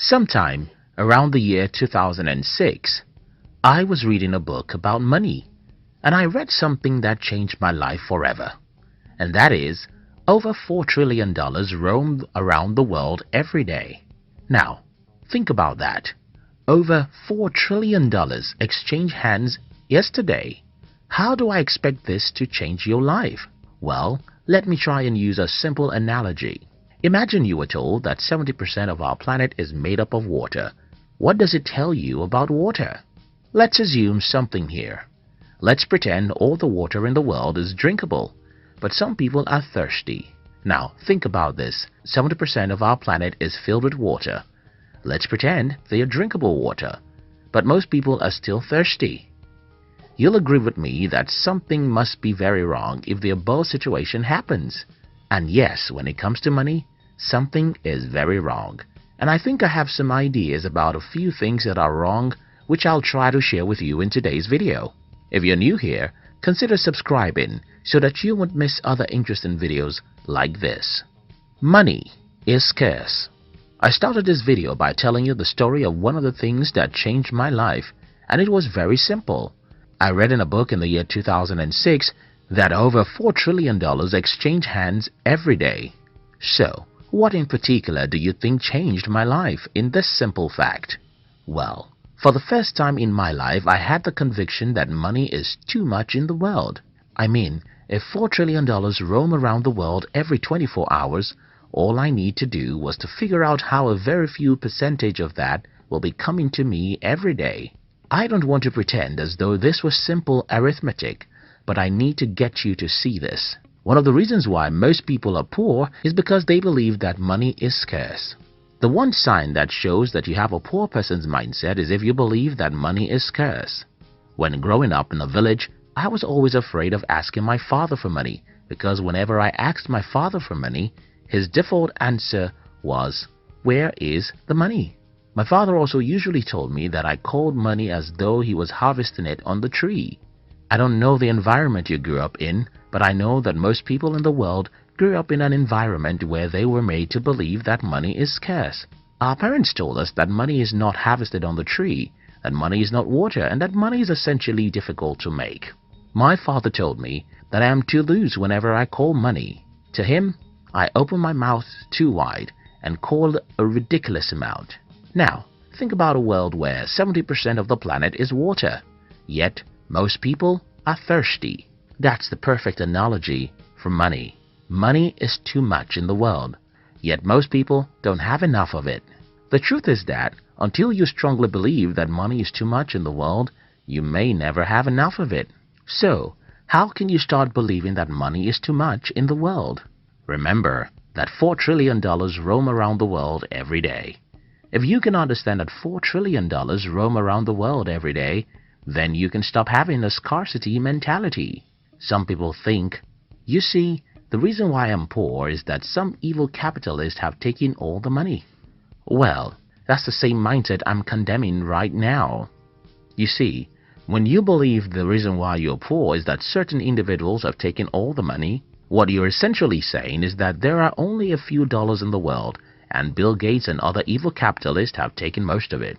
Sometime around the year 2006, I was reading a book about money, and I read something that changed my life forever. And that is, over $4 trillion roam around the world every day. Now, think about that. Over $4 trillion exchange hands yesterday. How do I expect this to change your life? Well, let me try and use a simple analogy. Imagine you were told that 70% of our planet is made up of water. What does it tell you about water? Let's assume something here. Let's pretend all the water in the world is drinkable, but some people are thirsty. Now, think about this. 70% of our planet is filled with water. Let's pretend they are drinkable water, but most people are still thirsty. You'll agree with me that something must be very wrong if the above situation happens. And yes, when it comes to money, something is very wrong. And I think I have some ideas about a few things that are wrong, which I'll try to share with you in today's video. If you're new here, consider subscribing so that you won't miss other interesting videos like this. Money is scarce. I started this video by telling you the story of one of the things that changed my life, and it was very simple. I read in a book in the year 2006 that over $4 trillion exchange hands every day. So, what in particular do you think changed my life in this simple fact? Well, for the first time in my life, I had the conviction that money is too much in the world. I mean, if $4 trillion roam around the world every 24 hours, all I need to do was to figure out how a very few percentage of that will be coming to me every day. I don't want to pretend as though this was simple arithmetic, but I need to get you to see this. One of the reasons why most people are poor is because they believe that money is scarce. The one sign that shows that you have a poor person's mindset is if you believe that money is scarce. When growing up in a village, I was always afraid of asking my father for money because whenever I asked my father for money, his default answer was, "Where is the money?" My father also usually told me that I called money as though he was harvesting it on the tree. I don't know the environment you grew up in, but I know that most people in the world grew up in an environment where they were made to believe that money is scarce. Our parents told us that money is not harvested on the tree, that money is not water, and that money is essentially difficult to make. My father told me that I am too loose whenever I call money. To him, I opened my mouth too wide and called a ridiculous amount. Now, think about a world where 70% of the planet is water, yet most people are thirsty. That's the perfect analogy for money. Money is too much in the world, yet most people don't have enough of it. The truth is that until you strongly believe that money is too much in the world, you may never have enough of it. So, how can you start believing that money is too much in the world? Remember that $4 trillion roam around the world every day. If you can understand that $4 trillion roam around the world every day, then you can stop having a scarcity mentality. Some people think, you see, the reason why I'm poor is that some evil capitalists have taken all the money. Well, that's the same mindset I'm condemning right now. You see, when you believe the reason why you're poor is that certain individuals have taken all the money, what you're essentially saying is that there are only a few dollars in the world, and Bill Gates and other evil capitalists have taken most of it.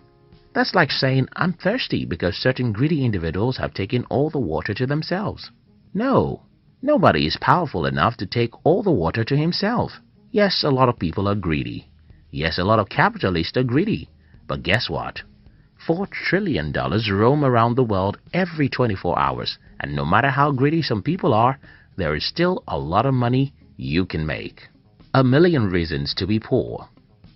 That's like saying I'm thirsty because certain greedy individuals have taken all the water to themselves. No, nobody is powerful enough to take all the water to himself. Yes, a lot of people are greedy. Yes, a lot of capitalists are greedy. But guess what? $4 trillion roam around the world every 24 hours, and no matter how greedy some people are, there is still a lot of money you can make. A million reasons to be poor.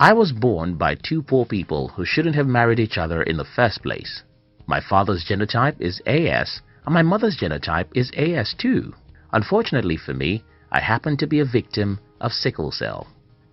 I was born by two poor people who shouldn't have married each other in the first place. My father's genotype is AS, and my mother's genotype is AS2. Unfortunately for me, I happen to be a victim of sickle cell.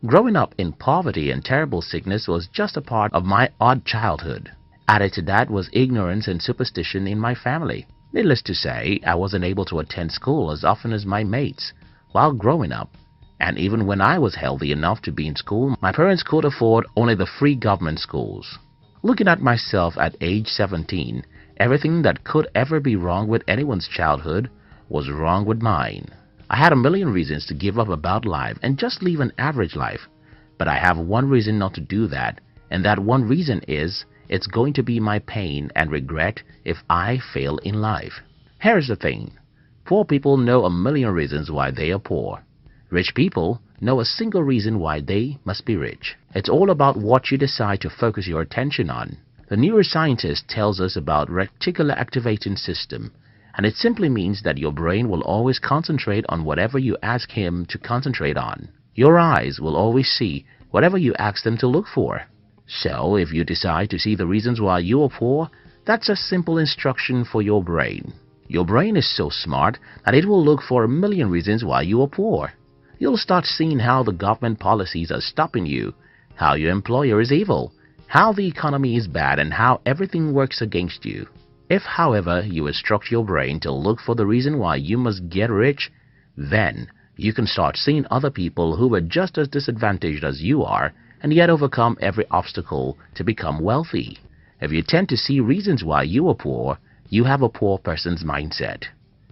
Growing up in poverty and terrible sickness was just a part of my odd childhood. Added to that was ignorance and superstition in my family. Needless to say, I wasn't able to attend school as often as my mates while growing up. And even when I was healthy enough to be in school, my parents could afford only the free government schools. Looking at myself at age 17, everything that could ever be wrong with anyone's childhood was wrong with mine. I had a million reasons to give up about life and just live an average life, but I have one reason not to do that, And that one reason is it's going to be my pain and regret if I fail in life. Here's the thing. Poor people know a million reasons why they are poor. Rich people know a single reason why they must be rich. It's all about what you decide to focus your attention on. The neuroscientist tells us about reticular activating system, and it simply means that your brain will always concentrate on whatever you ask him to concentrate on. Your eyes will always see whatever you ask them to look for. So if you decide to see the reasons why you are poor, that's a simple instruction for your brain. Your brain is so smart that it will look for a million reasons why you are poor. You'll start seeing how the government policies are stopping you, how your employer is evil, how the economy is bad, and how everything works against you. If, however, you instruct your brain to look for the reason why you must get rich, then you can start seeing other people who are just as disadvantaged as you are and yet overcome every obstacle to become wealthy. If you tend to see reasons why you are poor, you have a poor person's mindset.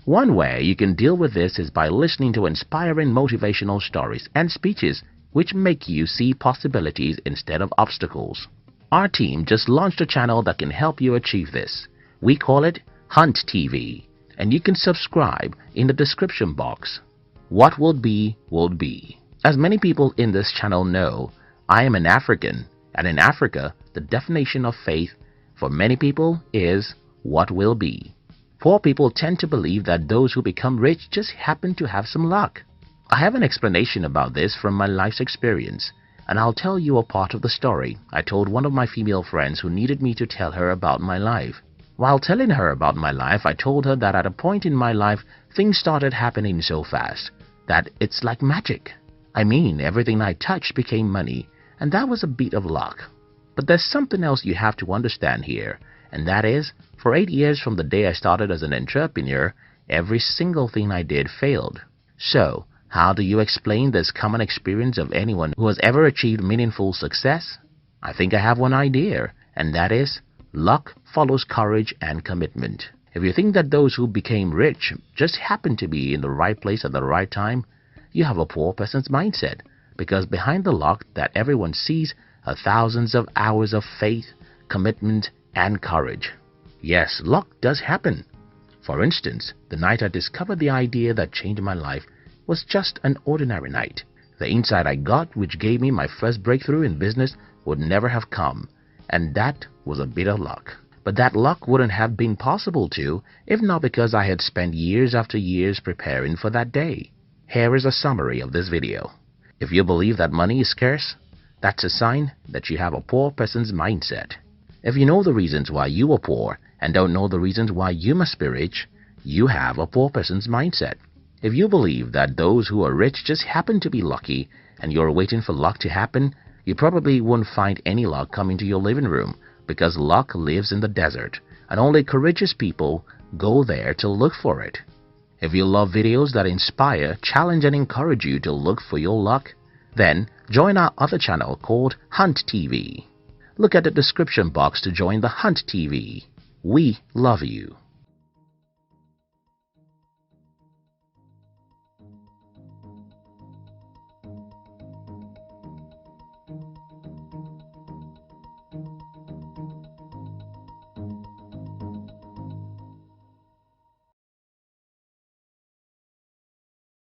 One way you can deal with this is by listening to inspiring motivational stories and speeches which make you see possibilities instead of obstacles. Our team just launched a channel that can help you achieve this. We call it Hunt TV, and you can subscribe in the description box. What will be, will be. As many people in this channel know, I am an African, and in Africa, the definition of faith for many people is what will be. Poor people tend to believe that those who become rich just happen to have some luck. I have an explanation about this from my life's experience, and I'll tell you a part of the story I told one of my female friends who needed me to tell her about my life. While telling her about my life, I told her that at a point in my life, things started happening so fast that it's like magic. I mean, everything I touched became money, and that was a bit of luck. But there's something else you have to understand here, and that is, for 8 years from the day I started as an entrepreneur, every single thing I did failed. So, how do you explain this common experience of anyone who has ever achieved meaningful success? I think I have one idea, and that is, luck follows courage and commitment. If you think that those who became rich just happened to be in the right place at the right time, you have a poor person's mindset, because behind the luck that everyone sees are thousands of hours of faith, commitment, and courage. Yes, luck does happen. For instance, the night I discovered the idea that changed my life was just an ordinary night. The insight I got, which gave me my first breakthrough in business, would never have come, and that was a bit of luck. But that luck wouldn't have been possible too, if not because I had spent years after years preparing for that day. Here is a summary of this video. If you believe that money is scarce, that's a sign that you have a poor person's mindset. If you know the reasons why you are poor and don't know the reasons why you must be rich, you have a poor person's mindset. If you believe that those who are rich just happen to be lucky and you're waiting for luck to happen, you probably won't find any luck coming to your living room, because luck lives in the desert and only courageous people go there to look for it. If you love videos that inspire, challenge, and encourage you to look for your luck, then join our other channel called Hunt TV. Look at the description box to join the Hunt TV. We love you.